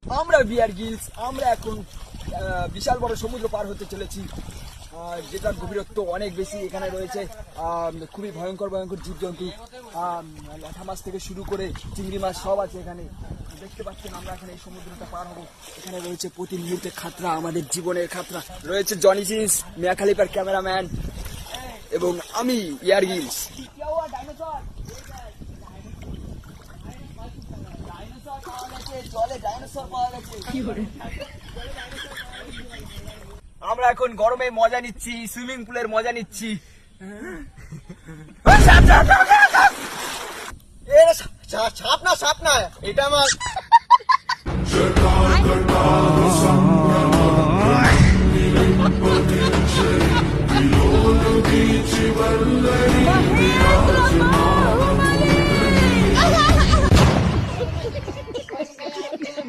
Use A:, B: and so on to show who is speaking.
A: আমরা বিয়ার গিলস, আমরা এখন বিশাল বড় সমুদ্র পার হতে চলেছি, যেটার গভীরত্ব অনেক বেশি। এখানে রয়েছে খুবই ভয়ঙ্কর ভয়ঙ্কর জীবজন্তু, ল্যাঠা মাছ থেকে শুরু করে চিংড়ি মাছ সব আছে এখানে। দেখতে পাচ্ছেন আমরা এখানে এই সমুদ্রটা পার হবো। এখানে রয়েছে প্রতি মুহূর্তে খাতরা, আমাদের জীবনের খাতরা। রয়েছে জনি সিন্স, মিয়া খালিফার ক্যামেরাম্যান, এবং আমি ইয়ার গিলস। আমরা এখন গরমে মজা নিচ্ছি, সুইমিং পুলের মজা নিচ্ছি।
B: সাপ না, এটা আমার